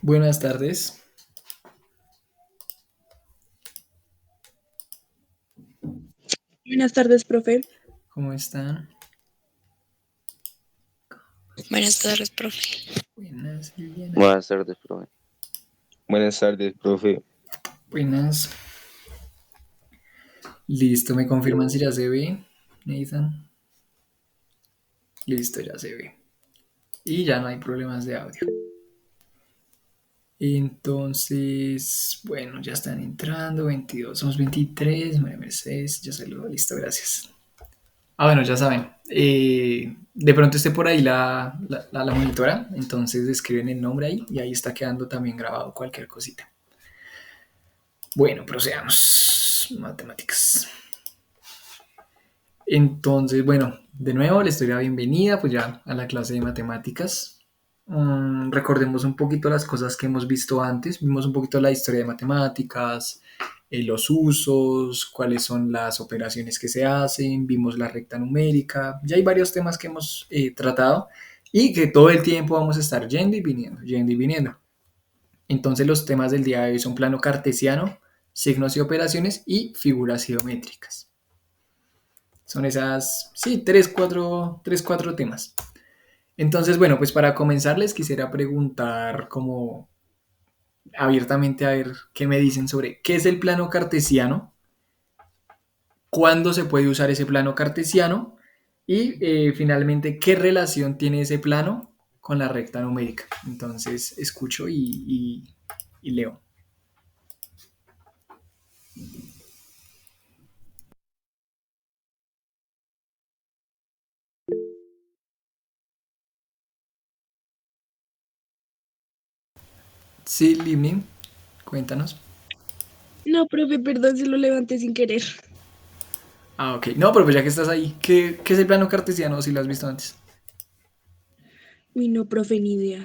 Buenas tardes, Buenas tardes, profe. ¿cómo están? Buenas tardes, profe. Buenas, Liliana. Buenas tardes, profe. Buenas tardes, profe. Buenas. Listo, ¿me confirman si ya se ve, Nathan? Listo, ya se ve. Y ya no hay problemas de audio. Entonces, bueno, ya están entrando, 22, somos 23, María Mercedes, ya saludo, listo, gracias. Bueno, ya saben, de pronto esté por ahí la monitora, entonces escriben el nombre ahí y ahí está quedando también grabado cualquier cosita. Bueno, procedamos. Matemáticas. Entonces, bueno, de nuevo les doy la bienvenida pues ya a la clase de matemáticas. Recordemos un poquito las cosas que hemos visto antes. Vimos un poquito la historia de matemáticas, los usos, cuáles son las operaciones que se hacen, vimos la recta numérica. Ya hay varios temas que hemos tratado y que todo el tiempo vamos a estar yendo y viniendo, yendo y viniendo. Entonces los temas del día de hoy son plano cartesiano, signos y operaciones y figuras geométricas. Son esas, sí, tres, cuatro temas. Entonces, bueno, pues para comenzar les quisiera preguntar como abiertamente a ver qué me dicen sobre qué es el plano cartesiano, cuándo se puede usar ese plano cartesiano y finalmente qué relación tiene ese plano con la recta numérica. Entonces, escucho y leo. Sí, Livni, cuéntanos. No, profe, perdón si lo levanté sin querer. Ok. No, pero pues ya que estás ahí, ¿qué es el plano cartesiano si lo has visto antes? Uy, no, profe, ni idea.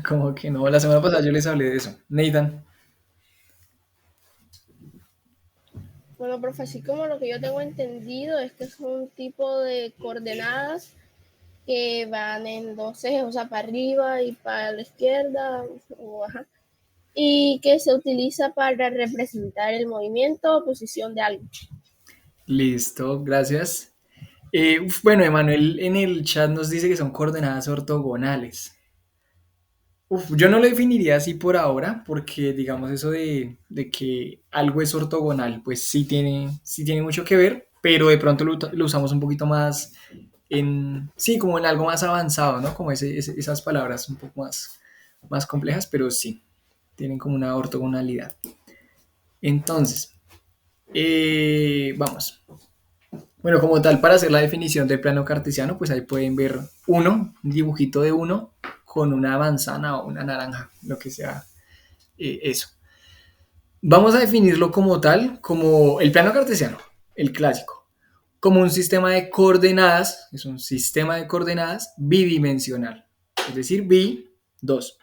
Como que no, la semana pasada yo les hablé de eso. Nathan. Bueno, profe, así como lo que yo tengo entendido es que es un tipo de coordenadas que van en dos ejes, o sea, para arriba y para la izquierda, ajá, y que se utiliza para representar el movimiento o posición de algo. Listo, gracias. Bueno, Emanuel en el chat nos dice que son coordenadas ortogonales. Yo no lo definiría así por ahora, porque digamos eso de que algo es ortogonal, pues sí tiene mucho que ver, pero de pronto lo usamos un poquito más sí, como en algo más avanzado, ¿no? Como esas palabras un poco más complejas, pero sí, tienen como una ortogonalidad. Entonces, vamos. Bueno, como tal, para hacer la definición del plano cartesiano, pues ahí pueden ver un dibujito de uno con una manzana o una naranja, lo que sea eso. Vamos a definirlo como tal, como el plano cartesiano, el clásico, como un sistema de coordenadas, es un sistema de coordenadas bidimensional, es decir, dos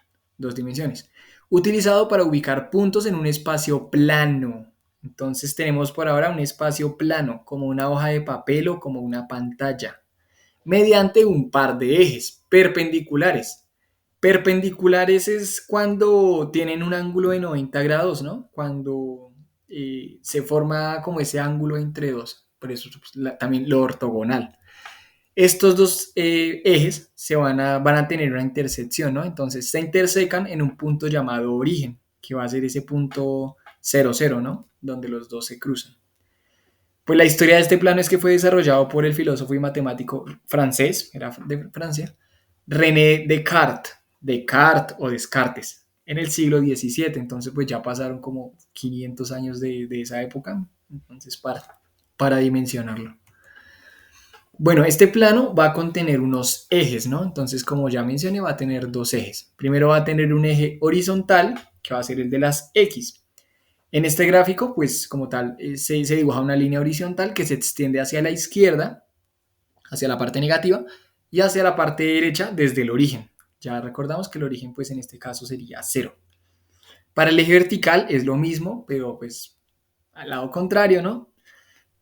dimensiones, utilizado para ubicar puntos en un espacio plano. Entonces tenemos por ahora un espacio plano, como una hoja de papel o como una pantalla, mediante un par de ejes perpendiculares. Perpendiculares es cuando tienen un ángulo de 90 grados, ¿no? Cuando se forma como ese ángulo entre dos. Por eso pues, también lo ortogonal. Estos dos ejes van a tener una intersección, ¿no? Entonces se intersecan en un punto llamado origen, que va a ser ese punto 00, ¿no? Donde los dos se cruzan. Pues la historia de este plano es que fue desarrollado por el filósofo y matemático francés, era de Francia, René Descartes, Descartes o Descartes, en el siglo XVII. Entonces, pues ya pasaron como 500 años de esa época, entonces para dimensionarlo. Bueno, este plano va a contener unos ejes, ¿no? Entonces, como ya mencioné, va a tener dos ejes. Primero va a tener un eje horizontal, que va a ser el de las X. En este gráfico, pues como tal, se dibuja una línea horizontal que se extiende hacia la izquierda, hacia la parte negativa, y hacia la parte derecha desde el origen. Ya recordamos que el origen, pues en este caso sería cero. Para el eje vertical es lo mismo, pero pues al lado contrario, ¿no?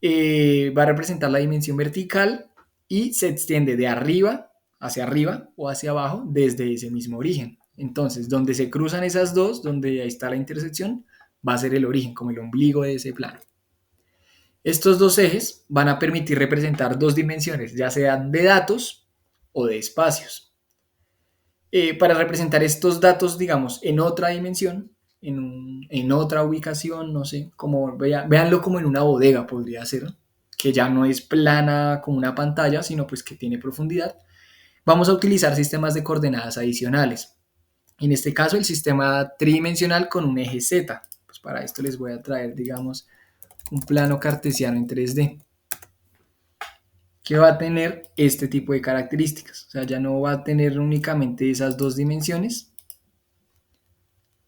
Va a representar la dimensión vertical y se extiende de arriba hacia arriba o hacia abajo desde ese mismo origen. Entonces, donde se cruzan esas dos, donde ahí está la intersección, va a ser el origen, como el ombligo de ese plano. Estos dos ejes van a permitir representar dos dimensiones, ya sean de datos o de espacios. Para representar estos datos, digamos, en otra dimensión, en otra ubicación, no sé, como véanlo como en una bodega podría ser, que ya no es plana como una pantalla, sino pues que tiene profundidad. Vamos a utilizar sistemas de coordenadas adicionales. En este caso, el sistema tridimensional con un eje Z. Pues para esto les voy a traer, digamos, un plano cartesiano en 3D que va a tener este tipo de características. O sea, ya no va a tener únicamente esas dos dimensiones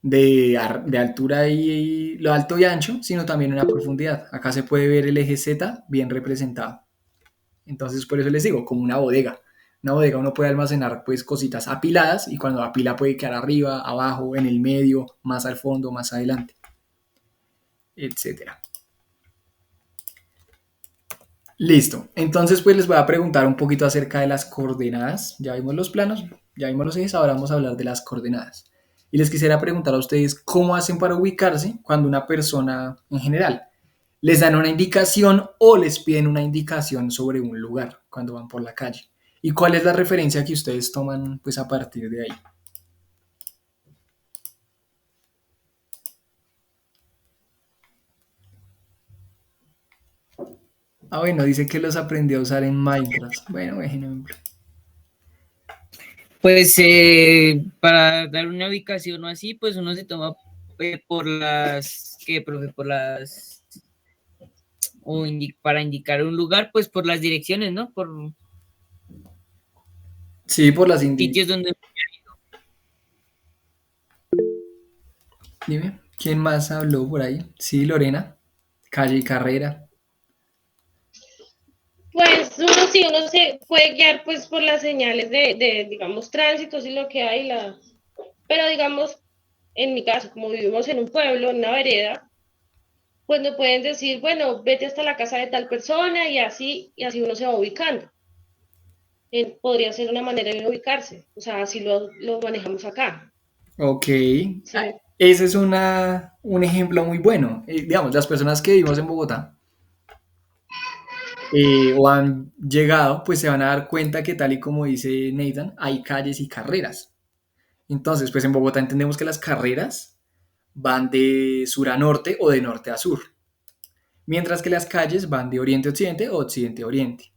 de altura y lo alto y ancho, sino también una profundidad. Acá se puede ver el eje Z bien representado. Entonces, por eso les digo, como una bodega. Una bodega uno puede almacenar pues cositas apiladas y cuando apila puede quedar arriba, abajo, en el medio, más al fondo, más adelante, etcétera. Listo. Entonces, pues les voy a preguntar un poquito acerca de las coordenadas. Ya vimos los planos, ya vimos los ejes, ahora vamos a hablar de las coordenadas. Y les quisiera preguntar a ustedes cómo hacen para ubicarse cuando una persona en general les dan una indicación o les piden una indicación sobre un lugar cuando van por la calle. ¿Y cuál es la referencia que ustedes toman pues a partir de ahí? Ah, bueno, dice que los aprendió a usar en Minecraft. Bueno, ejemplo. Pues para dar una ubicación o así, pues uno se toma por las, ¿qué, profe? Por las, para indicar un lugar, pues por las direcciones, ¿no? Por Sí, por las sitios donde... Dime, ¿quién más habló por ahí? Sí, Lorena, calle y carrera. Pues uno se puede guiar pues por las señales digamos, tránsitos y lo que hay, pero digamos, en mi caso, como vivimos en un pueblo, en una vereda, pues no pueden decir, bueno, vete hasta la casa de tal persona y así uno se va ubicando. Podría ser una manera de ubicarse, o sea, así lo manejamos acá. Ok, Sí. ese es un ejemplo muy bueno. Digamos, las personas que vivimos en Bogotá o han llegado, pues se van a dar cuenta que tal y como dice Nathan, hay calles y carreras. Entonces, pues en Bogotá entendemos que las carreras van de sur a norte o de norte a sur, mientras que las calles van de oriente a occidente o occidente a oriente.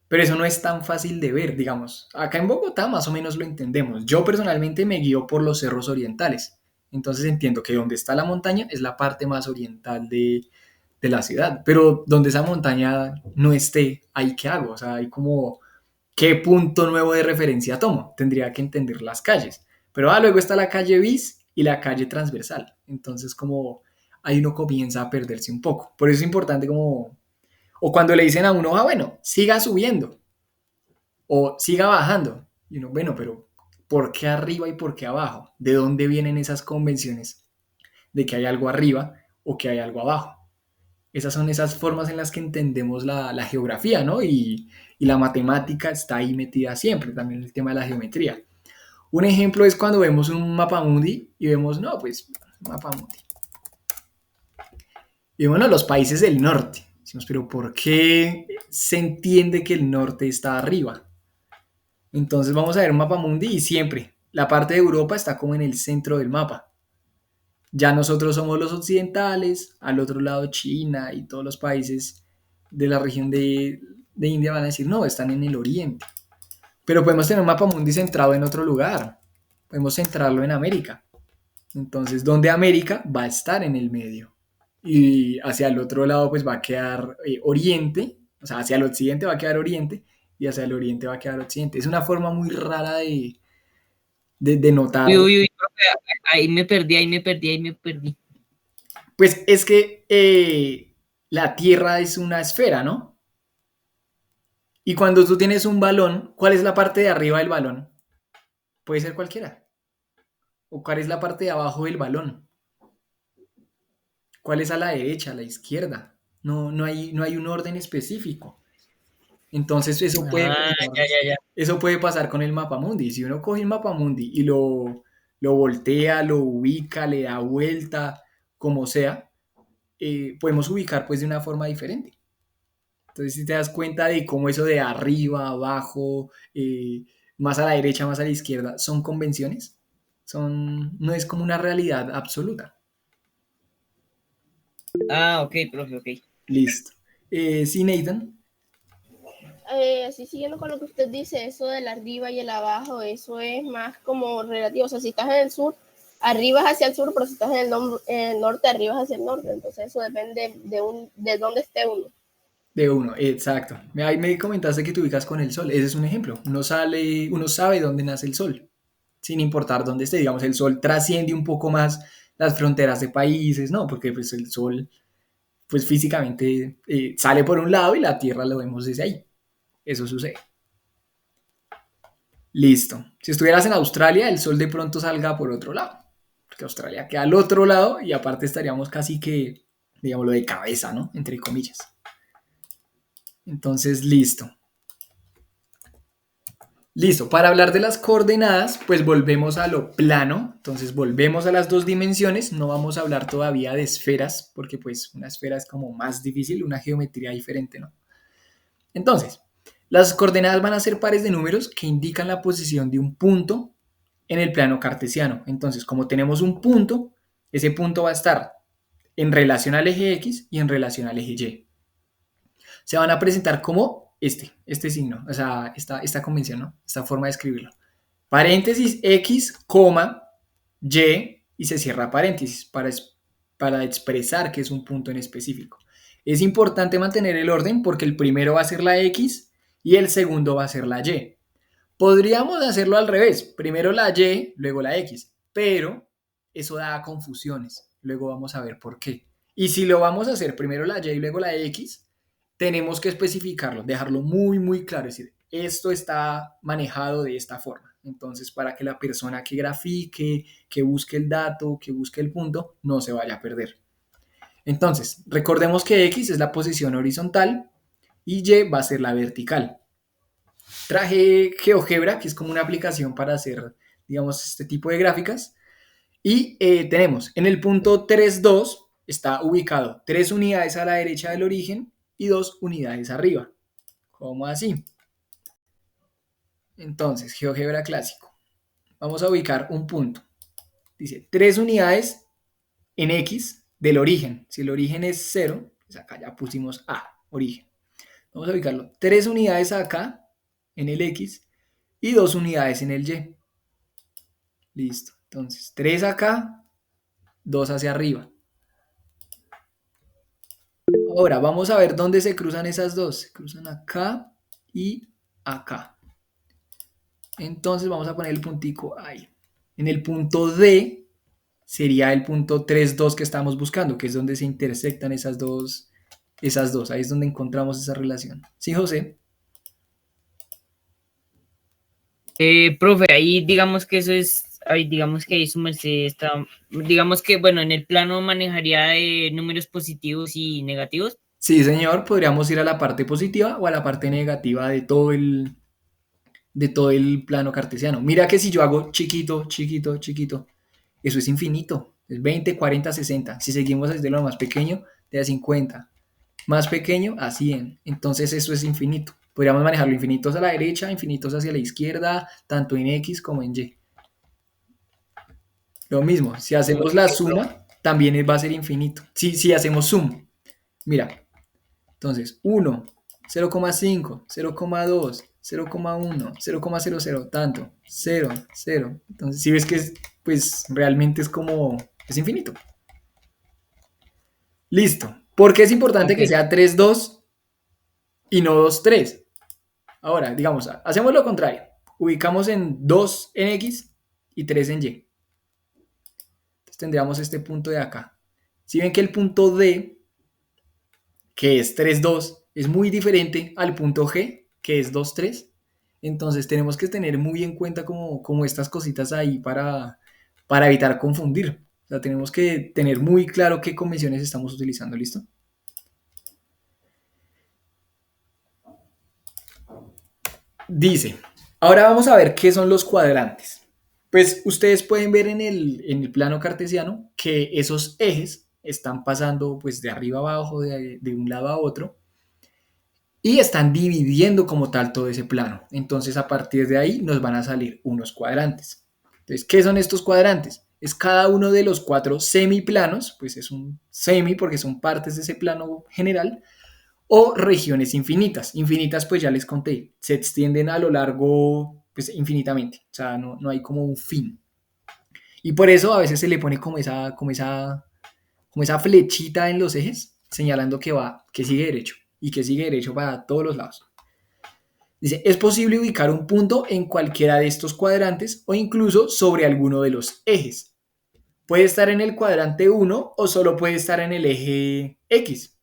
Pero eso no es tan fácil de ver, digamos. Acá en Bogotá más o menos lo entendemos. Yo personalmente me guío por los cerros orientales. Entonces entiendo que donde está la montaña es la parte más oriental de la ciudad. Pero donde esa montaña no esté, ¿ahí qué hago? O sea, hay como, ¿qué punto nuevo de referencia tomo? Tendría que entender las calles. Pero luego está la calle bis y la calle transversal. Entonces como ahí uno comienza a perderse un poco. Por eso es importante como o cuando le dicen a uno, bueno, siga subiendo o siga bajando. Y uno, bueno, pero ¿por qué arriba y por qué abajo? ¿De dónde vienen esas convenciones de que hay algo arriba o que hay algo abajo? Esas son esas formas en las que entendemos la geografía, ¿no? Y la matemática está ahí metida siempre, también el tema de la geometría. Un ejemplo es cuando vemos un mapamundi y vemos, no, pues, mapamundi. Y bueno, los países del norte. Decimos, pero ¿por qué se entiende que el norte está arriba? Entonces vamos a ver un mapa mundi y siempre la parte de Europa está como en el centro del mapa. Ya nosotros somos los occidentales, al otro lado China y todos los países de la región de India van a decir, no, están en el oriente. Pero podemos tener un mapa mundi centrado en otro lugar. Podemos centrarlo en América. Entonces, donde América va a estar en el medio. Y hacia el otro lado pues va a quedar oriente, o sea, hacia el occidente va a quedar oriente y hacia el oriente va a quedar occidente. Es una forma muy rara de notar. Uy, profe, ahí me perdí. Pues es que la Tierra es una esfera, ¿no? Y cuando tú tienes un balón, ¿cuál es la parte de arriba del balón? Puede ser cualquiera. ¿O cuál es la parte de abajo del balón? ¿Cuál es a la derecha, a la izquierda? No hay un orden específico. Entonces eso puede Ah, pasar, ya. eso puede pasar con el mapamundi. Si uno coge el mapamundi y lo voltea, lo ubica, le da vuelta, como sea, podemos ubicar pues de una forma diferente. Entonces, si te das cuenta de cómo eso de arriba, abajo, más a la derecha, más a la izquierda, son convenciones, no es como una realidad absoluta. Ah, ok, profe, ok. Listo. Sí, Nathan. Así siguiendo con lo que usted dice, eso del arriba y el abajo, eso es más como relativo. O sea, si estás en el sur, arriba es hacia el sur, pero si estás en el norte, arriba es hacia el norte. Entonces eso depende de dónde esté uno. De uno, exacto. Ahí me comentaste que te ubicas con el sol. Ese es un ejemplo. Uno sabe dónde nace el sol, sin importar dónde esté. Digamos, el sol trasciende un poco más las fronteras de países, ¿no? Porque pues el sol, pues físicamente sale por un lado y la Tierra lo vemos desde ahí. Eso sucede. Listo. Si estuvieras en Australia, el sol de pronto salga por otro lado. Porque Australia queda al otro lado y aparte estaríamos casi que, digámoslo, de cabeza, ¿no? Entre comillas. Entonces, listo. Listo, para hablar de las coordenadas, pues volvemos a lo plano, entonces volvemos a las dos dimensiones, no vamos a hablar todavía de esferas, porque pues una esfera es como más difícil, una geometría diferente, ¿no? Entonces, las coordenadas van a ser pares de números que indican la posición de un punto en el plano cartesiano. Entonces, como tenemos un punto, ese punto va a estar en relación al eje X y en relación al eje Y. Se van a presentar como este signo, o sea, esta convención, ¿no? Esta forma de escribirlo. Paréntesis X, coma, y se cierra paréntesis para expresar que es un punto en específico. Es importante mantener el orden porque el primero va a ser la X y el segundo va a ser la Y. Podríamos hacerlo al revés, primero la Y, luego la X, pero eso da confusiones. Luego vamos a ver por qué. Y si lo vamos a hacer primero la Y y luego la X, tenemos que especificarlo, dejarlo muy, muy claro. Es decir, esto está manejado de esta forma. Entonces, para que la persona que grafique, que busque el dato, que busque el punto, no se vaya a perder. Entonces, recordemos que X es la posición horizontal y Y va a ser la vertical. Traje GeoGebra, que es como una aplicación para hacer, digamos, este tipo de gráficas. Y tenemos en el punto 3,2 está ubicado 3 unidades a la derecha del origen y 2 unidades arriba. ¿Cómo así? Entonces, GeoGebra clásico. Vamos a ubicar un punto. Dice 3 unidades en X del origen. Si el origen es 0, pues acá ya pusimos A, origen. Vamos a ubicarlo 3 unidades acá en el X y 2 unidades en el Y. Listo. Entonces, 3 acá, 2 hacia arriba. Ahora, vamos a ver dónde se cruzan esas dos. Se cruzan acá y acá. Entonces, vamos a poner el puntico ahí. En el punto D sería el punto 3,2 que estamos buscando, que es donde se intersectan esas dos. Ahí es donde encontramos esa relación. ¿Sí, José? Profe, ahí digamos que eso es, ahí digamos que ahí su merced está, digamos que, bueno, en el plano manejaría números positivos y negativos. Sí, señor. Podríamos ir a la parte positiva o a la parte negativa de todo el plano cartesiano. Mira que si yo hago chiquito, chiquito, chiquito, eso es infinito. Es 20, 40, 60. Si seguimos desde lo más pequeño, te da 50. Más pequeño a 100. Entonces eso es infinito. Podríamos manejarlo infinitos a la derecha, infinitos hacia la izquierda, tanto en X como en Y. Lo mismo, si hacemos la suma, también va a ser infinito. Si hacemos zoom, mira, entonces 1, 0,5, 0,2, 0,1, 0,00, tanto, 0, 0. Entonces, si ves que pues realmente es infinito. Listo. ¿Por qué es importante que sea 3, 2 y no 2, 3? Ahora, digamos, hacemos lo contrario. Ubicamos en 2 en X y 3 en Y. Entonces tendríamos este punto de acá. Si ven que el punto D, que es 3, 2, es muy diferente al punto G, que es 2, 3. Entonces tenemos que tener muy en cuenta como estas cositas ahí para evitar confundir. O sea, tenemos que tener muy claro qué convenciones estamos utilizando. ¿Listo? Dice, ahora vamos a ver qué son los cuadrantes. Pues ustedes pueden ver en el plano cartesiano que esos ejes están pasando pues de arriba a abajo, de un lado a otro, y están dividiendo como tal todo ese plano. Entonces a partir de ahí nos van a salir unos cuadrantes. Entonces, ¿qué son estos cuadrantes? Es cada uno de los 4 semiplanos, pues es un semi porque son partes de ese plano general, o regiones infinitas. Infinitas, pues ya les conté, se extienden a lo largo, pues infinitamente, o sea, no hay como un fin. Y por eso a veces se le pone como esa flechita en los ejes, señalando que va, que sigue derecho, y que sigue derecho para todos los lados. Dice, es posible ubicar un punto en cualquiera de estos cuadrantes o incluso sobre alguno de los ejes. Puede estar en el cuadrante 1 o solo puede estar en el eje X.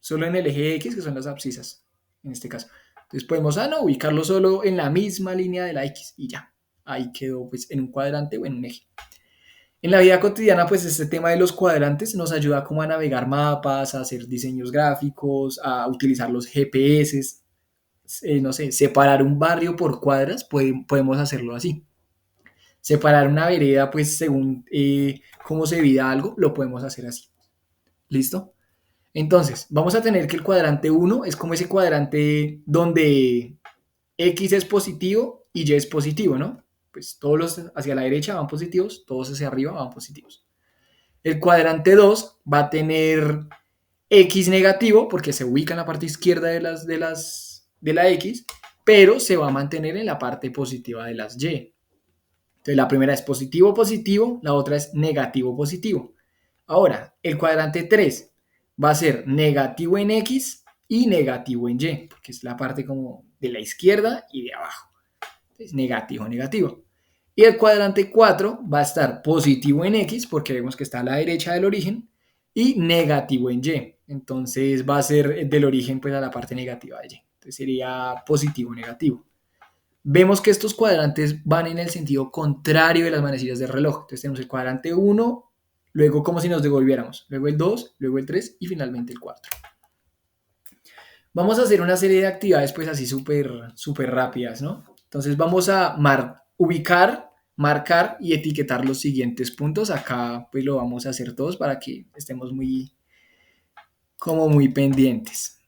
Solo en el eje X, que son las abscisas, en este caso. Entonces podemos, no, ubicarlo solo en la misma línea de la X y ya. Ahí quedó pues en un cuadrante o en un eje. En la vida cotidiana, pues este tema de los cuadrantes nos ayuda como a navegar mapas, a hacer diseños gráficos, a utilizar los GPS, no sé, separar un barrio por cuadras, podemos hacerlo así. Separar una vereda, pues según cómo se vida algo, lo podemos hacer así. ¿Listo? Entonces, vamos a tener que el cuadrante 1 es como ese cuadrante donde X es positivo y Y es positivo, ¿no? Pues todos los hacia la derecha van positivos, todos hacia arriba van positivos. El cuadrante 2 va a tener X negativo porque se ubica en la parte izquierda de la X, pero se va a mantener en la parte positiva de las Y. Entonces la primera es positivo positivo, la otra es negativo positivo. Ahora, el cuadrante 3 va a ser negativo en X y negativo en Y, porque es la parte como de la izquierda y de abajo. Entonces, negativo, negativo. Y el cuadrante 4 va a estar positivo en X, porque vemos que está a la derecha del origen, y negativo en Y. Entonces va a ser del origen pues a la parte negativa de Y. Entonces sería positivo, negativo. Vemos que estos cuadrantes van en el sentido contrario de las manecillas del reloj. Entonces tenemos el cuadrante 1, luego como si nos devolviéramos, luego el 2, luego el 3 y finalmente el 4. Vamos a hacer una serie de actividades pues así súper rápidas, ¿no? Entonces vamos a ubicar, marcar y etiquetar los siguientes puntos. Acá pues lo vamos a hacer todos para que estemos muy pendientes.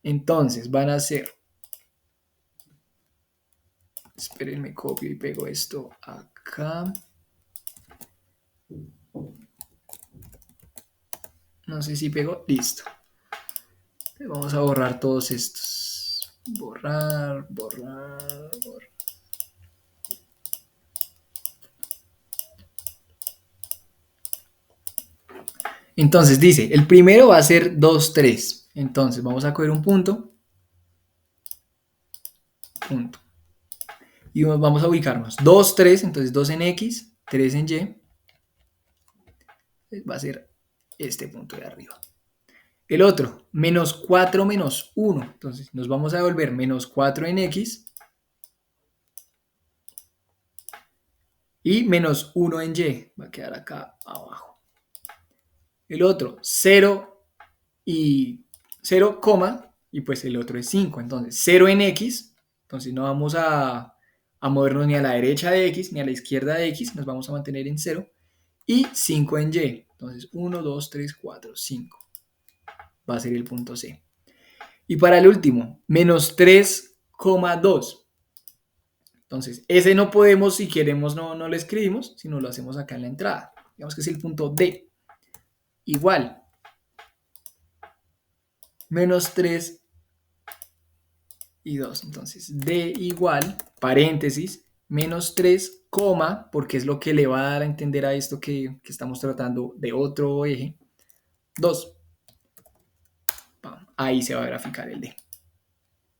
Entonces van a ser, espérenme, copio y pego esto acá. No sé si pego, listo. Vamos a borrar todos estos. Borrar, borrar, borrar. Entonces dice, el primero va a ser 2, 3. Entonces vamos a coger un punto. Punto. Y vamos a ubicarnos. 2, 3, entonces 2 en X, 3 en Y. Va a ser este punto de arriba. El otro, menos 4 menos 1. Entonces nos vamos a devolver menos 4 en X. Y menos 1 en Y. Va a quedar acá abajo. El otro, 0 y 0, y pues el otro es 5. Entonces 0 en X. Entonces no vamos a movernos ni a la derecha de X ni a la izquierda de X. Nos vamos a mantener en 0. Y 5 en Y. Entonces 1, 2, 3, 4, 5. Va a ser el punto C. Y para el último, menos 3,2. Entonces, ese no podemos, si queremos, no lo escribimos, sino lo hacemos acá en la entrada. Digamos que es el punto D. Igual. Menos 3 y 2. Entonces, D igual, paréntesis, menos 3, porque es lo que le va a dar a entender a esto que estamos tratando de otro eje, 2. Ahí se va a graficar el D.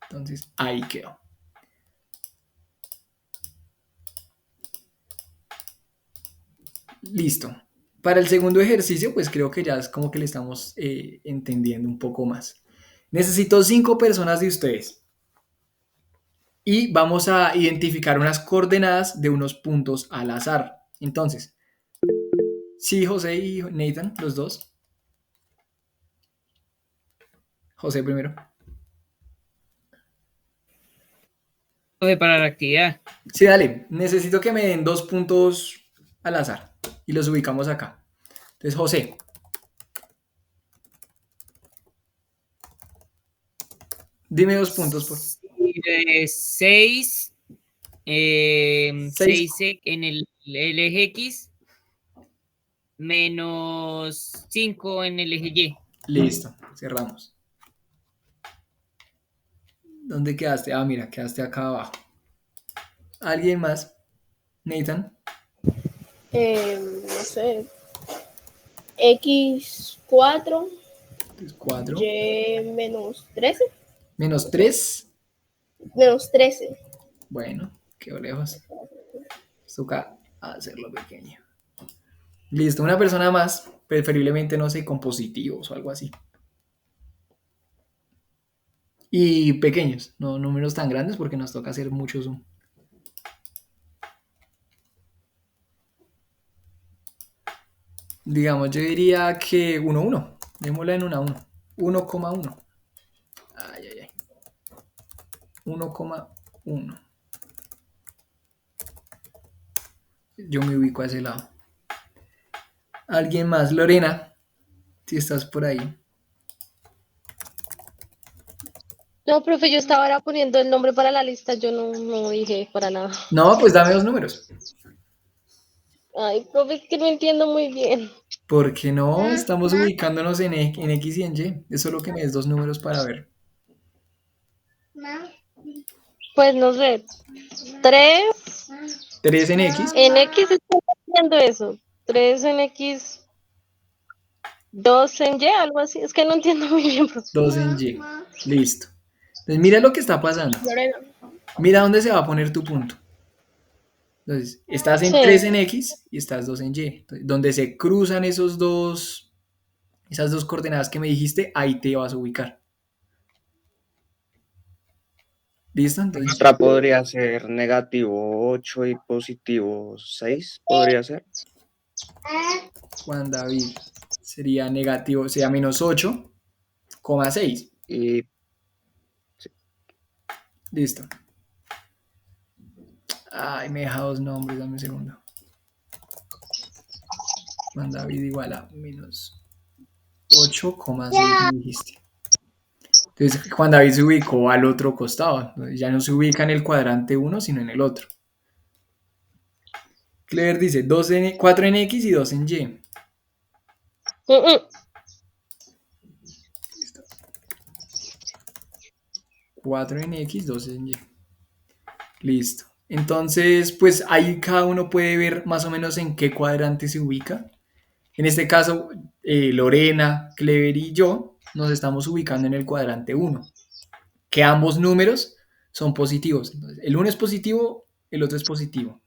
Entonces, ahí quedó. Listo. Para el segundo ejercicio, pues creo que ya es como que le estamos entendiendo un poco más. Necesito 5 personas de ustedes. Y vamos a identificar unas coordenadas de unos puntos al azar. Entonces, sí, José y Nathan, los dos. José primero. profe, para la actividad. Sí, dale. Necesito que me den 2 puntos al azar y los ubicamos acá. Entonces, José. Dime 2 puntos, por 6, 6. 6 en el eje X menos 5 en el eje Y. Listo, cerramos. ¿Dónde quedaste? Ah, mira, quedaste acá abajo. ¿Alguien más? Nathan. No sé. X4, Entonces, 4. Y menos 13. Menos 3. Menos 13. Bueno, quedó lejos. Toca hacerlo pequeño. Listo, una persona más, preferiblemente, no sé, con positivos o algo así. Y pequeños, no números tan grandes porque nos toca hacer mucho zoom. Digamos, yo diría que 1, 1. Démosla en 1 a 1. 1,1. Ay, ay, ay. 1,1. Yo me ubico a ese lado. ¿Alguien más? Lorena, si estás por ahí. No, profe, yo estaba ahora poniendo el nombre para la lista, yo no dije para nada. No, pues dame 2 números. Ay, profe, es que no entiendo muy bien. Porque no estamos ubicándonos en X y en Y. Es solo que me des 2 números para ver. Pues no sé, 3 3 en X, en X estoy haciendo eso. 3 en X, 2 en Y, algo así. Es que no entiendo muy bien, profe. 2 en Y. Listo. Entonces mira lo que está pasando. Lorena. Mira dónde se va a poner tu punto. Entonces, estás en Sí. 3 en X y estás 2 en Y. Entonces, donde se cruzan esas dos coordenadas que me dijiste, ahí te vas a ubicar. ¿Listo? Entonces, Otra podría ser negativo 8 y positivo 6, podría ser. Juan David sería negativo, sería menos 8,6. Y Listo. Ay, me deja 2 nombres, dame un segundo. Juan David igual a menos 8,6 me dijiste. Entonces Juan David se ubicó al otro costado. Entonces, ya no se ubica en el cuadrante 1, sino en el otro. Clever dice 4 en X y 2 en Y. Listo. 4 en X, 2 en Y. Listo. Entonces, pues ahí cada uno puede ver más o menos en qué cuadrante se ubica. En este caso, Lorena, Clever y yo nos estamos ubicando en el cuadrante 1, que ambos números son positivos. Entonces, el 1 es positivo, el otro es positivo.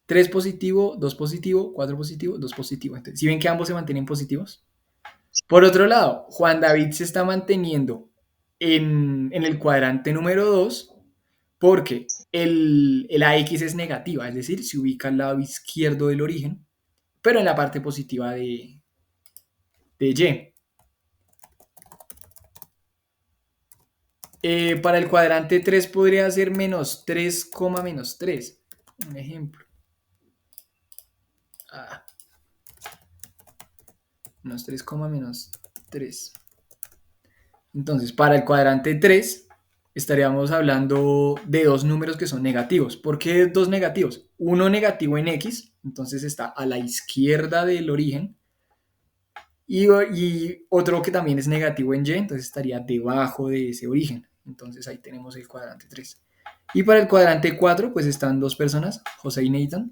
3 positivo, 2 positivo, 4 positivo, 2 positivo. Entonces, ¿sí ven que ambos se mantienen positivos? Por otro lado, Juan David se está manteniendo en el cuadrante número 2 porque el AX es negativa, es decir, se ubica al lado izquierdo del origen, pero en la parte positiva de Y. Para el cuadrante 3 podría ser menos 3, menos 3. Un ejemplo. Menos 3, menos 3. Entonces, para el cuadrante 3 estaríamos hablando de 2 números que son negativos. ¿Por qué 2 negativos? Uno negativo en X, entonces está a la izquierda del origen. Y otro que también es negativo en Y, entonces estaría debajo de ese origen. Entonces ahí tenemos el cuadrante 3. Y para el cuadrante 4, pues están 2 personas, José y Nathan.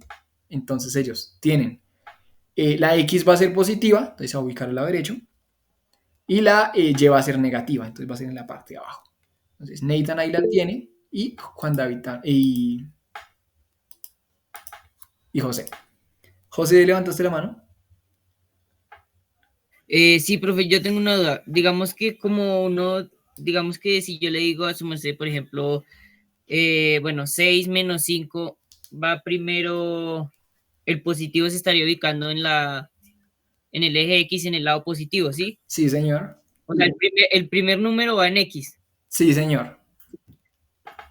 Entonces ellos tienen, la X va a ser positiva, entonces se va a ubicar al lado derecho. Y la Y va a ser negativa, entonces va a ser en la parte de abajo. Entonces Nathan ahí la tiene y Juan David y José. José, ¿levantaste la mano? Sí, profe, yo tengo una duda. Digamos que digamos que si yo le digo a su merced, por ejemplo, bueno, 6 menos 5 va primero, el positivo se estaría ubicando en el eje X en el lado positivo, ¿sí? Sí, señor. O sea, el primer número va en X. Sí, señor.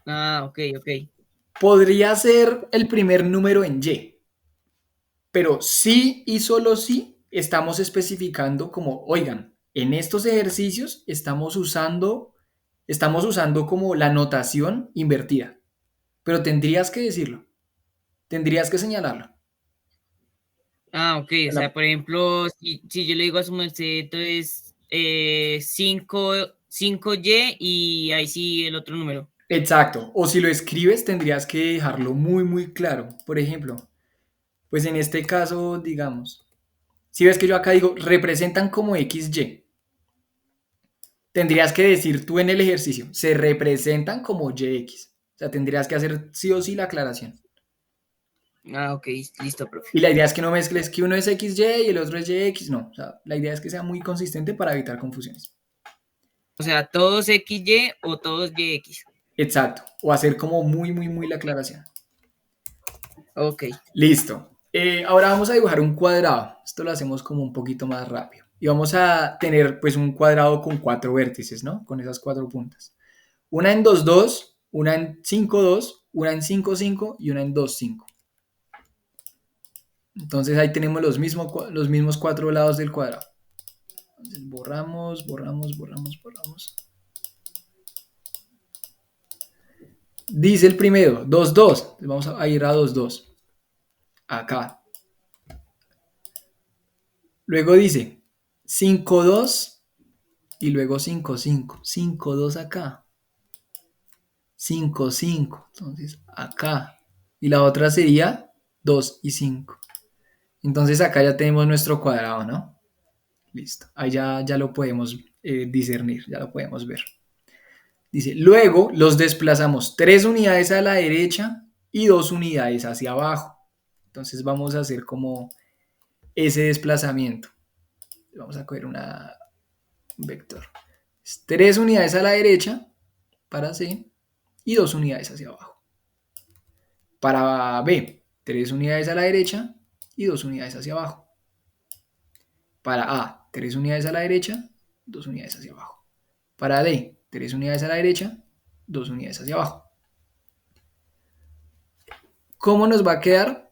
Ah, ok. Podría ser el primer número en Y, pero sí y solo sí estamos especificando como, oigan, en estos ejercicios estamos usando como la notación invertida, pero tendrías que decirlo, tendrías que señalarlo. Ah, ok, o sea, por ejemplo, si yo le digo a su merced, entonces 5Y y ahí sí el otro número. Exacto, o si lo escribes tendrías que dejarlo muy, muy claro. Por ejemplo, pues en este caso, digamos, si ves que yo acá digo, representan como XY, tendrías que decir tú en el ejercicio, se representan como YX. O sea, tendrías que hacer sí o sí la aclaración. Ah, ok, listo, profe. Y la idea es que no mezcles que uno es XY y el otro es YX, no. O sea, la idea es que sea muy consistente para evitar confusiones. O sea, todos XY o todos YX. Exacto, o hacer como muy, muy, muy la aclaración. Ok. Listo. Ahora vamos a dibujar un cuadrado. Esto lo hacemos como un poquito más rápido. Y vamos a tener pues un cuadrado con 4 vértices, ¿no? Con esas 4 puntas. Una en 2, 2, una en 5, 2, una en 5, 5 y una en 2, 5. Entonces ahí tenemos los mismos 4 lados del cuadrado. Entonces borramos, borramos, borramos, borramos. Dice el primero, 2, 2. Vamos a ir a 2, 2. Acá. Luego dice 5, 2 y luego 5, 5. 5, 2 acá. 5, 5. Entonces acá. Y la otra sería 2 y 5. Entonces acá ya tenemos nuestro cuadrado, ¿no? Listo. Ahí ya lo podemos discernir, ya lo podemos ver. Dice, luego los desplazamos 3 unidades a la derecha y 2 unidades hacia abajo. Entonces vamos a hacer como ese desplazamiento. Vamos a coger un vector. 3 unidades a la derecha para C y 2 unidades hacia abajo. Para B, 3 unidades a la derecha y 2 unidades hacia abajo. Para A, 3 unidades a la derecha, 2 unidades hacia abajo. Para D, 3 unidades a la derecha, 2 unidades hacia abajo. ¿Cómo nos va a quedar?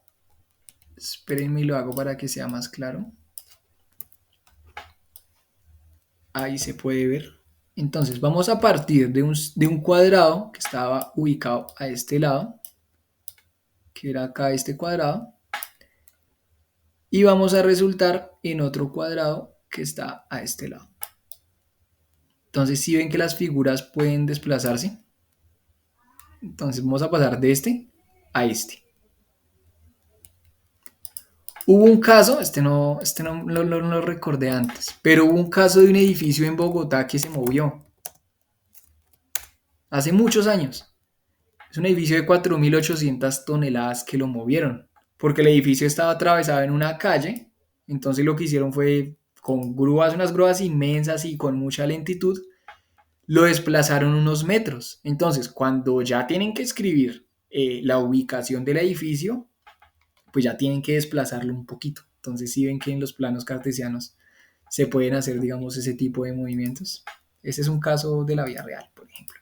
Espérenme y lo hago para que sea más claro. Ahí se puede ver. Entonces vamos a partir de un cuadrado que estaba ubicado a este lado, que era acá este cuadrado, y vamos a resultar en otro cuadrado que está a este lado. Entonces, si ven que las figuras pueden desplazarse, entonces vamos a pasar de este a este. Hubo un caso, este no lo recordé antes, pero hubo un caso de un edificio en Bogotá que se movió hace muchos años. Es un edificio de 4.800 toneladas que lo movieron, porque el edificio estaba atravesado en una calle, entonces lo que hicieron fue con grúas, unas grúas inmensas y con mucha lentitud, lo desplazaron unos metros. Entonces, cuando ya tienen que escribir la ubicación del edificio, pues ya tienen que desplazarlo un poquito. Entonces, si ven que en los planos cartesianos se pueden hacer, digamos, ese tipo de movimientos. Ese es un caso de la vida real, por ejemplo.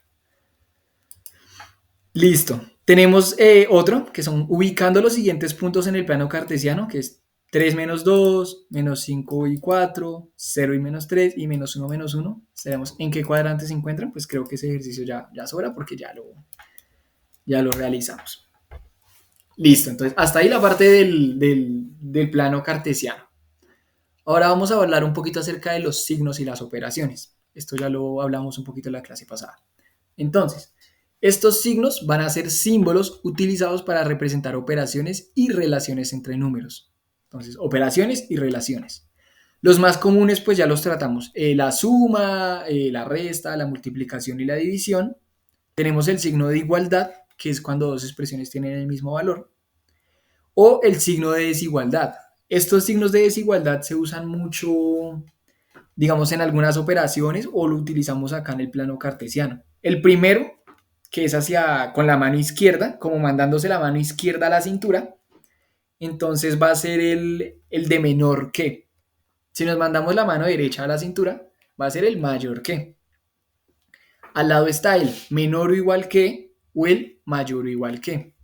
Listo. Tenemos otro, que son ubicando los siguientes puntos en el plano cartesiano, que es 3 menos 2, menos 5 y 4, 0 y menos 3 y menos 1 menos 1. Sabemos en qué cuadrante se encuentran, pues creo que ese ejercicio ya sobra porque ya lo realizamos. Listo, entonces hasta ahí la parte del plano cartesiano. Ahora vamos a hablar un poquito acerca de los signos y las operaciones. Esto ya lo hablamos un poquito en la clase pasada. Entonces, estos signos van a ser símbolos utilizados para representar operaciones y relaciones entre números. Entonces, operaciones y relaciones. Los más comunes, pues ya los tratamos. La suma, la resta, la multiplicación y la división. Tenemos el signo de igualdad, que es cuando dos expresiones tienen el mismo valor. O el signo de desigualdad. Estos signos de desigualdad se usan mucho, digamos, en algunas operaciones o lo utilizamos acá en el plano cartesiano. El primero, que es con la mano izquierda, como mandándose la mano izquierda a la cintura, entonces va a ser el de menor que. Si nos mandamos la mano derecha a la cintura, va a ser el mayor que. Al lado está el menor o igual que o el mayor o igual que.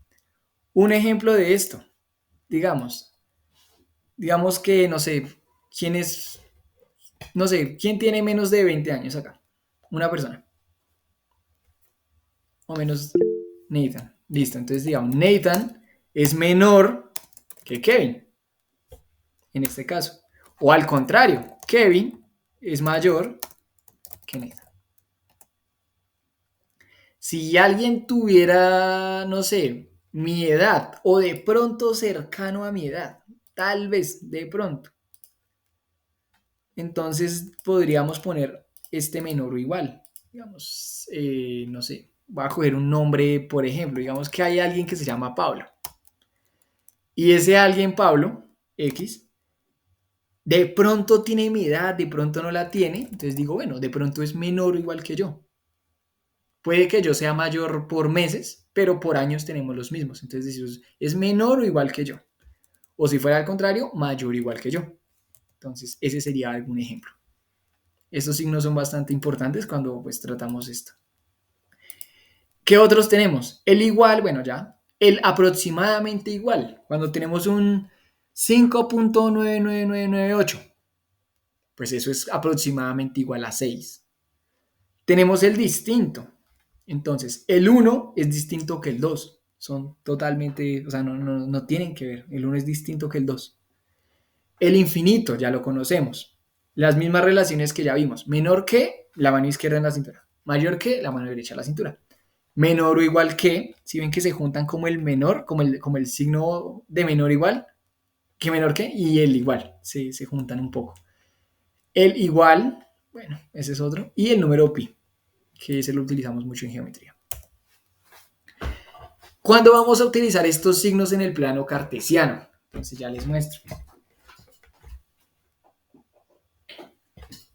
Un ejemplo de esto, digamos que, no sé, ¿quién tiene menos de 20 años acá? Una persona, o menos Nathan. Listo, entonces digamos, Nathan es menor que Kevin, en este caso. O al contrario, Kevin es mayor que Nathan. Si alguien tuviera, no sé, mi edad o de pronto cercano a mi edad, tal vez de pronto, entonces podríamos poner este menor o igual. Digamos, no sé, voy a coger un nombre, por ejemplo, digamos que hay alguien que se llama Pablo. Y ese alguien, Pablo, X, de pronto tiene mi edad, de pronto no la tiene, entonces digo, bueno, de pronto es menor o igual que yo. Puede que yo sea mayor por meses, pero por años tenemos los mismos. Entonces decimos, es menor o igual que yo. O si fuera al contrario, mayor o igual que yo. Entonces, ese sería algún ejemplo. Estos signos son bastante importantes cuando pues tratamos esto. ¿Qué otros tenemos? El igual, bueno, ya. El aproximadamente igual. Cuando tenemos un 5.99998, pues eso es aproximadamente igual a 6. Tenemos el distinto. Entonces, el 1 es distinto que el 2. Son totalmente, o sea, no tienen que ver. El 1 es distinto que el 2. El infinito, ya lo conocemos. Las mismas relaciones que ya vimos. Menor que la mano izquierda en la cintura. Mayor que la mano derecha en la cintura. Menor o igual que, si ven que se juntan como el menor, como el signo de menor igual, que menor que, y el igual, se juntan un poco. El igual, bueno, ese es otro. Y el número pi, que ese lo utilizamos mucho en geometría. ¿Cuándo vamos a utilizar estos signos en el plano cartesiano? Entonces ya les muestro.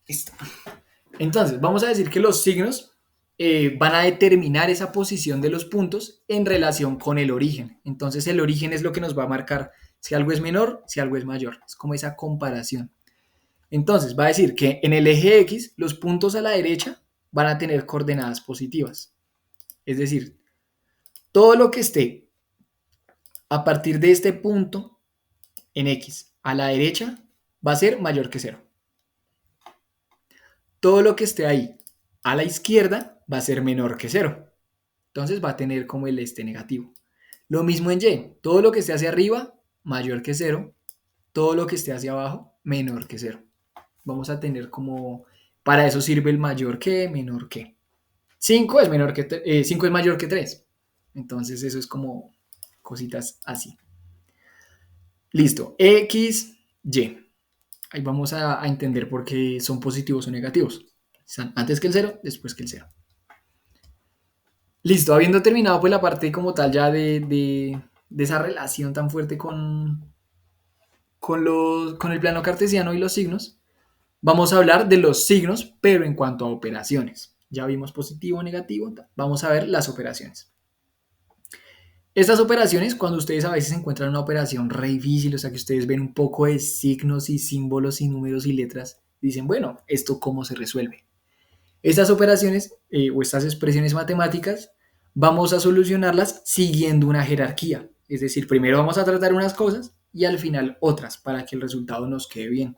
Listo. Entonces, vamos a decir que los signos van a determinar esa posición de los puntos en relación con el origen. Entonces, el origen es lo que nos va a marcar si algo es menor, si algo es mayor. Es como esa comparación. Entonces, va a decir que en el eje X, los puntos a la derecha van a tener coordenadas positivas. Es decir, todo lo que esté a partir de este punto en X a la derecha va a ser mayor que 0. Todo lo que esté ahí a la izquierda va a ser menor que 0. Entonces va a tener como el negativo. Lo mismo en Y. Todo lo que esté hacia arriba, mayor que 0. Todo lo que esté hacia abajo, menor que 0. Vamos a tener como... Para eso sirve el mayor que, menor que. 5 es mayor que 3. Entonces eso es como cositas así. Listo. X, Y. Ahí vamos a entender por qué son positivos o negativos. Están antes que el 0, después que el 0. Listo, habiendo terminado pues la parte como tal ya de esa relación tan fuerte con el plano cartesiano y los signos, vamos a hablar de los signos, pero en cuanto a operaciones. Ya vimos positivo, negativo, vamos a ver las operaciones. Estas operaciones, cuando ustedes a veces encuentran una operación re difícil, o sea que ustedes ven un poco de signos y símbolos y números y letras, dicen, bueno, ¿esto cómo se resuelve? Estas operaciones o estas expresiones matemáticas vamos a solucionarlas siguiendo una jerarquía. Es decir, primero vamos a tratar unas cosas y al final otras para que el resultado nos quede bien.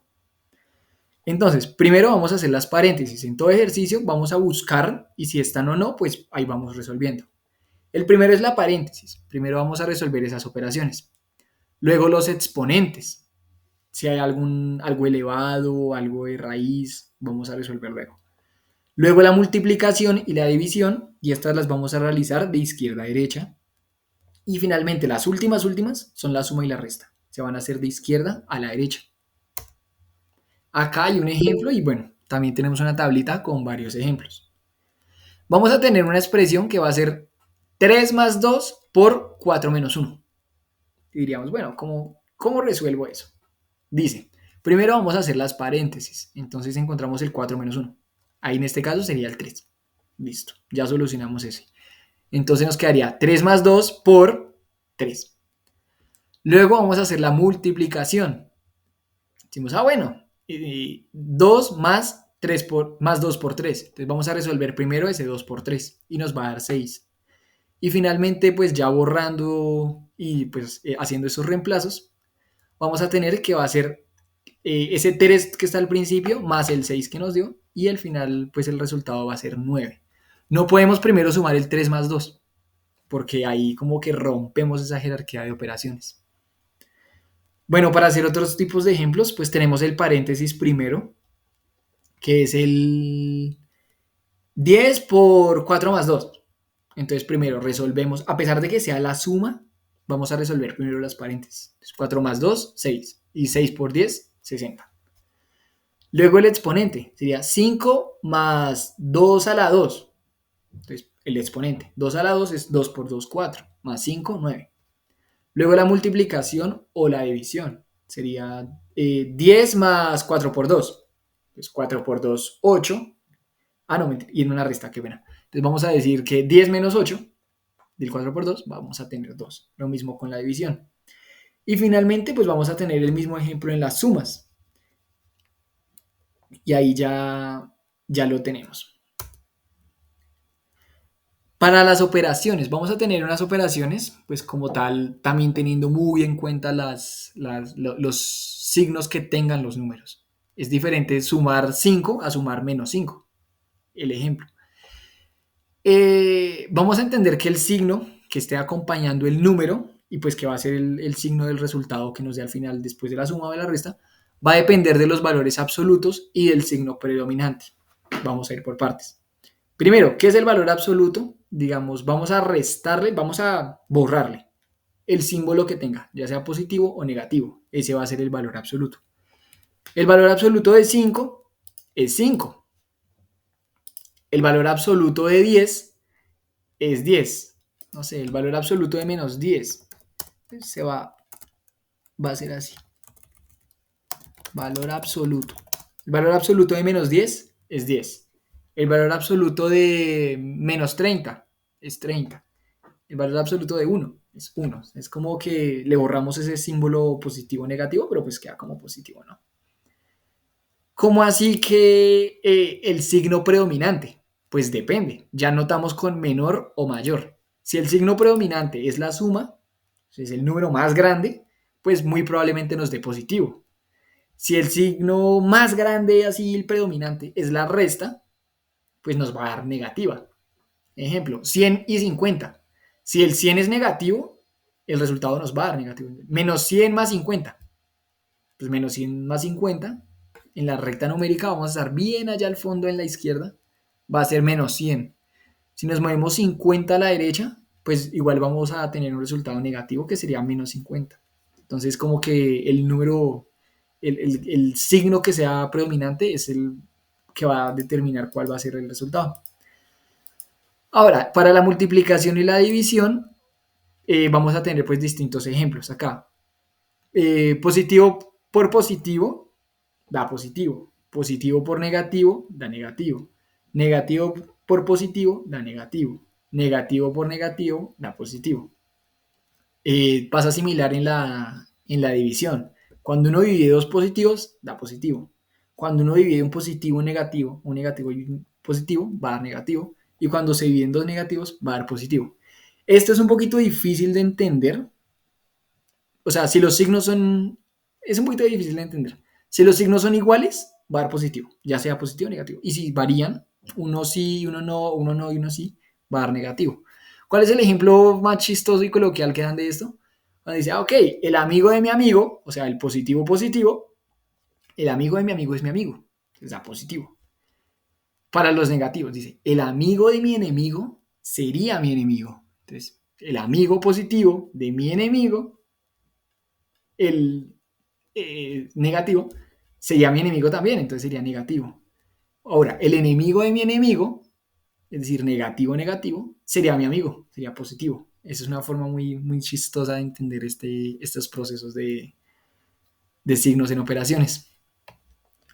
Entonces, primero vamos a hacer las paréntesis. En todo ejercicio vamos a buscar y si están o no, pues ahí vamos resolviendo. El primero es la paréntesis. Primero vamos a resolver esas operaciones. Luego los exponentes. Si hay algo elevado, algo de raíz, vamos a resolver luego. Luego la multiplicación y la división, y estas las vamos a realizar de izquierda a derecha. Y finalmente las últimas son la suma y la resta. Se van a hacer de izquierda a la derecha. Acá hay un ejemplo y bueno, también tenemos una tablita con varios ejemplos. Vamos a tener una expresión que va a ser 3 más 2 por 4 menos 1. Y diríamos, bueno, ¿cómo resuelvo eso? Dice, primero vamos a hacer las paréntesis. Entonces encontramos el 4 menos 1. Ahí en este caso sería el 3. Listo, ya solucionamos ese. Entonces nos quedaría 3 más 2 por 3. Luego vamos a hacer la multiplicación. Decimos, bueno, 2 más 2 por 3. Entonces vamos a resolver primero ese 2 por 3 y nos va a dar 6. Y finalmente, pues ya borrando y pues haciendo esos reemplazos, vamos a tener que va a ser ese 3 que está al principio más el 6 que nos dio y al final pues el resultado va a ser 9. No podemos primero sumar el 3 más 2 porque ahí como que rompemos esa jerarquía de operaciones. Bueno, para hacer otros tipos de ejemplos, pues tenemos el paréntesis primero, que es el 10 por 4 más 2. Entonces primero resolvemos, a pesar de que sea la suma, vamos a resolver primero las paréntesis. 4 más 2, 6. Y 6 por 10, 60. Luego el exponente sería 5 más 2 a la 2. Entonces el exponente, 2 a la 2 es 2 por 2, 4. Más 5, 9. Luego la multiplicación o la división sería 10 más 4 por 2. Entonces 4 por 2, 8. Ah, no, y en una resta, qué pena. Entonces vamos a decir que 10 menos 8 del 4 por 2 vamos a tener 2. Lo mismo con la división. Y finalmente, pues vamos a tener el mismo ejemplo en las sumas. Y ahí ya lo tenemos. Para las operaciones, vamos a tener unas operaciones, pues como tal, también teniendo muy en cuenta los signos que tengan los números. Es diferente sumar 5 a sumar menos 5. El ejemplo. Vamos a entender que el signo que esté acompañando el número y pues que va a ser el signo del resultado que nos dé al final después de la suma o de la resta, va a depender de los valores absolutos y del signo predominante. Vamos a ir por partes. Primero, ¿qué es el valor absoluto? Digamos, vamos a restarle, vamos a borrarle el símbolo que tenga, ya sea positivo o negativo. Ese va a ser el valor absoluto. El valor absoluto de 5 es 5. El valor absoluto de 10 es 10. No sé, el valor absoluto de menos 10 se va a ser así. Valor absoluto. El valor absoluto de menos 10 es 10. El valor absoluto de menos 30 es 30. El valor absoluto de 1 es 1. Es como que le borramos ese símbolo positivo o negativo, pero pues queda como positivo, ¿no? ¿Cómo así que el signo predominante? Pues depende. Ya notamos con menor o mayor. Si el signo predominante es la suma, es el número más grande, pues muy probablemente nos dé positivo. Si el signo más grande, así el predominante, es la resta, pues nos va a dar negativa. Ejemplo, 100 y 50. Si el 100 es negativo, el resultado nos va a dar negativo. Menos 100 más 50. Pues menos 100 más 50, en la recta numérica vamos a estar bien allá al fondo en la izquierda, va a ser menos 100. Si nos movemos 50 a la derecha, pues igual vamos a tener un resultado negativo que sería menos 50. Entonces como que el número, el signo que sea predominante es el que va a determinar cuál va a ser el resultado. Ahora, para la multiplicación y la división, vamos a tener pues distintos ejemplos acá. Positivo por positivo da positivo. Positivo por negativo da negativo. Negativo por positivo da negativo. Negativo por negativo da positivo. Pasa similar en la división. Cuando uno divide dos positivos, da positivo. Cuando uno divide un positivo y un negativo y un positivo, va a dar negativo. Y cuando se dividen dos negativos, va a dar positivo. Esto es un poquito difícil de entender. O sea, si los signos son... Es un poquito difícil de entender. Si los signos son iguales, va a dar positivo, ya sea positivo o negativo. Y si varían, uno sí, uno no y uno sí, va a dar negativo. ¿Cuál es el ejemplo más chistoso y coloquial que dan de esto? Cuando dice, ok, el amigo de mi amigo, o sea, el positivo positivo, el amigo de mi amigo es mi amigo, entonces da positivo. Para los negativos, dice, el amigo de mi enemigo sería mi enemigo. Entonces, el amigo positivo de mi enemigo, el negativo, sería mi enemigo también, entonces sería negativo. Ahora, el enemigo de mi enemigo, es decir, negativo, negativo, sería mi amigo, sería positivo. Esa es una forma muy, muy chistosa de entender estos procesos de signos en operaciones.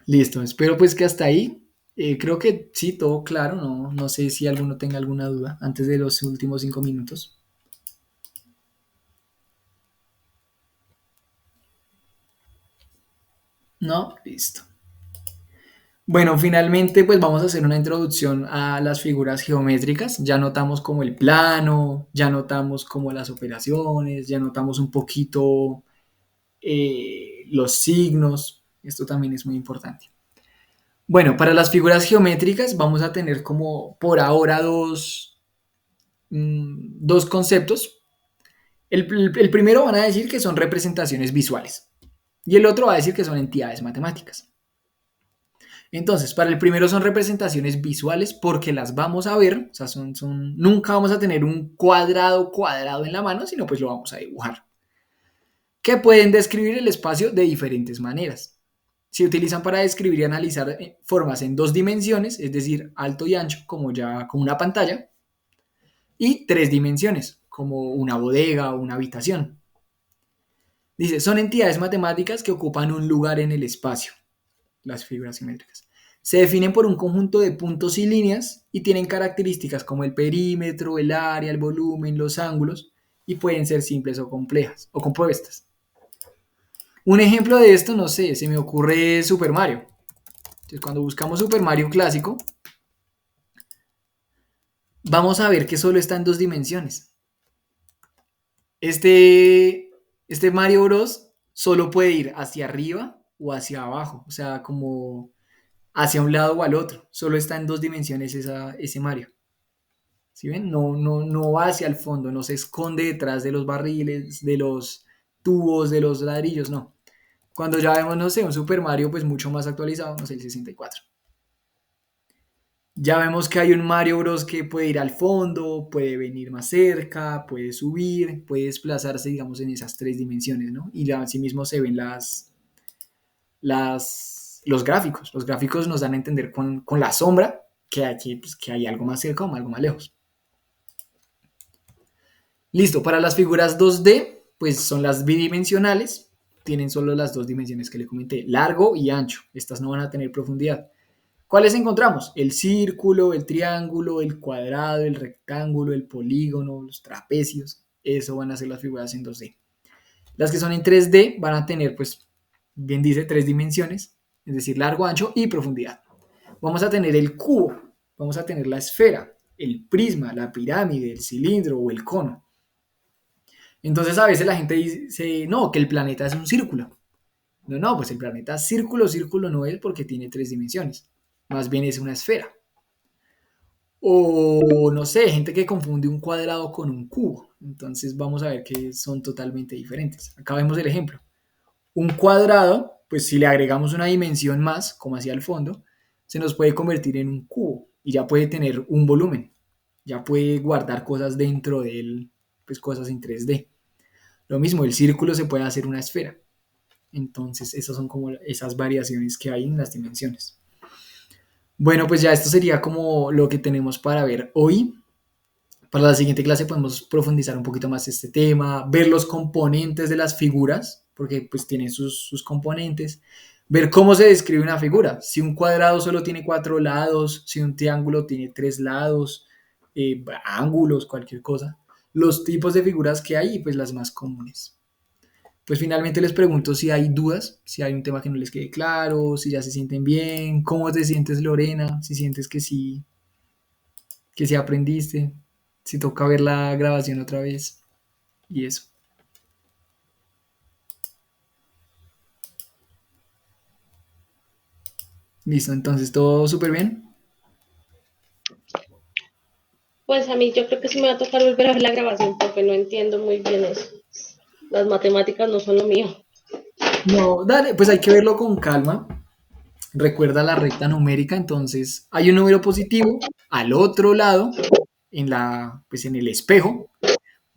Listo, espero pues que hasta ahí, creo que sí, todo claro, no sé si alguno tenga alguna duda antes de los últimos 5 minutos. No, listo. Bueno, finalmente pues vamos a hacer una introducción a las figuras geométricas. Ya notamos como el plano, ya notamos como las operaciones, ya notamos un poquito los signos. Esto también es muy importante. Bueno, para las figuras geométricas vamos a tener como por ahora dos conceptos. El primero van a decir que son representaciones visuales y el otro va a decir que son entidades matemáticas. Entonces, para el primero son representaciones visuales porque las vamos a ver, o sea, nunca vamos a tener un cuadrado en la mano, sino pues lo vamos a dibujar, que pueden describir el espacio de diferentes maneras. Se utilizan para describir y analizar formas en dos dimensiones, es decir, alto y ancho, como una pantalla, y tres dimensiones, como una bodega o una habitación. Dice, son entidades matemáticas que ocupan un lugar en el espacio, las figuras geométricas. Se definen por un conjunto de puntos y líneas y tienen características como el perímetro, el área, el volumen, los ángulos, y pueden ser simples o complejas o compuestas. Un ejemplo de esto, no sé, se me ocurre Super Mario. Entonces, cuando buscamos Super Mario clásico, vamos a ver que solo está en dos dimensiones. Este Mario Bros. Solo puede ir hacia arriba o hacia abajo, o sea, como hacia un lado o al otro. Solo está en dos dimensiones ese Mario. ¿Sí ven? No va hacia el fondo, no se esconde detrás de los barriles, de los tubos, de los ladrillos, no. Cuando ya vemos, no sé, un Super Mario pues mucho más actualizado, no sé, el 64. Ya vemos que hay un Mario Bros. Que puede ir al fondo, puede venir más cerca, puede subir, puede desplazarse, digamos, en esas tres dimensiones, ¿no? Y así mismo se ven los gráficos. Los gráficos nos dan a entender con la sombra que aquí pues, que hay algo más cerca o algo más lejos. Listo, para las figuras 2D, pues son las bidimensionales, tienen solo las dos dimensiones que le comenté, largo y ancho. Estas no van a tener profundidad. ¿Cuáles encontramos? El círculo, el triángulo, el cuadrado, el rectángulo, el polígono, los trapecios. Eso van a ser las figuras en 2D. Las que son en 3D van a tener, pues, bien dice, tres dimensiones, es decir, largo, ancho y profundidad. Vamos a tener el cubo, vamos a tener la esfera, el prisma, la pirámide, el cilindro o el cono. Entonces a veces la gente dice, no, que el planeta es un círculo. No, pues el planeta círculo no es porque tiene tres dimensiones. Más bien es una esfera. O no sé, gente que confunde un cuadrado con un cubo. Entonces vamos a ver que son totalmente diferentes. Acá vemos el ejemplo. Un cuadrado, pues si le agregamos una dimensión más, como hacia el fondo, se nos puede convertir en un cubo y ya puede tener un volumen. Ya puede guardar cosas dentro de él, pues cosas en 3D. Lo mismo, el círculo se puede hacer una esfera. Entonces, esas son como esas variaciones que hay en las dimensiones. Bueno, pues ya esto sería como lo que tenemos para ver hoy. Para la siguiente clase podemos profundizar un poquito más este tema, ver los componentes de las figuras, porque pues tienen sus componentes, ver cómo se describe una figura. Si un cuadrado solo tiene 4 lados, si un triángulo tiene 3 lados, ángulos, cualquier cosa. Los tipos de figuras que hay y pues las más comunes. Pues finalmente les pregunto si hay dudas, si hay un tema que no les quede claro, si ya se sienten bien, cómo te sientes Lorena, si sientes que sí aprendiste, si toca ver la grabación otra vez y eso. Listo, entonces todo súper bien. Pues a mí yo creo que sí me va a tocar volver a ver la grabación porque no entiendo muy bien eso. Las matemáticas no son lo mío. No, dale, pues hay que verlo con calma. Recuerda la recta numérica, entonces hay un número positivo al otro lado, pues en el espejo,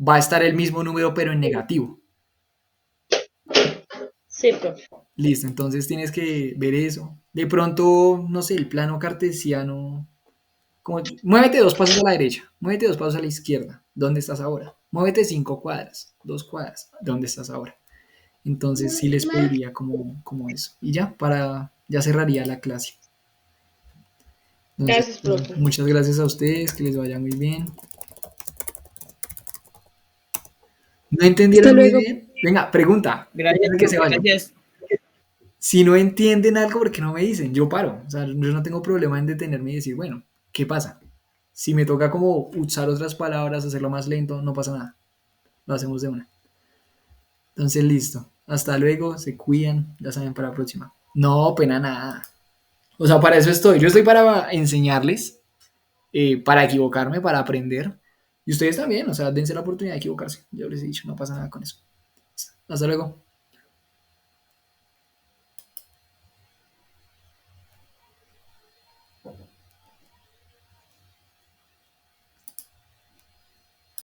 va a estar el mismo número pero en negativo. Sí, profe. Listo, entonces tienes que ver eso. De pronto, no sé, el plano cartesiano. Muévete 2 pasos a la derecha, muévete 2 pasos a la izquierda. ¿Dónde estás ahora? Muévete 5 cuadras, 2 cuadras. ¿Dónde estás ahora? Entonces sí les pediría como eso. Y ya cerraría la clase. Entonces, Gracias, profe. muchas gracias a ustedes, que les vaya muy bien. ¿No entendieron Hasta muy luego. bien? Venga, pregunta. Gracias, Antes de que se vayan. gracias. Si no entienden algo, ¿por qué no me dicen? Yo paro. O sea, yo no tengo problema en detenerme y decir, bueno, ¿qué pasa? Si me toca como usar otras palabras, hacerlo más lento, no pasa nada. Lo hacemos de una. Entonces, listo. Hasta luego, se cuidan, ya saben para la próxima. No, pena nada. O sea, para eso estoy. Yo estoy para enseñarles, para equivocarme, para aprender. Y ustedes también, o sea, dense la oportunidad de equivocarse. Yo les he dicho, no pasa nada con eso. Hasta luego.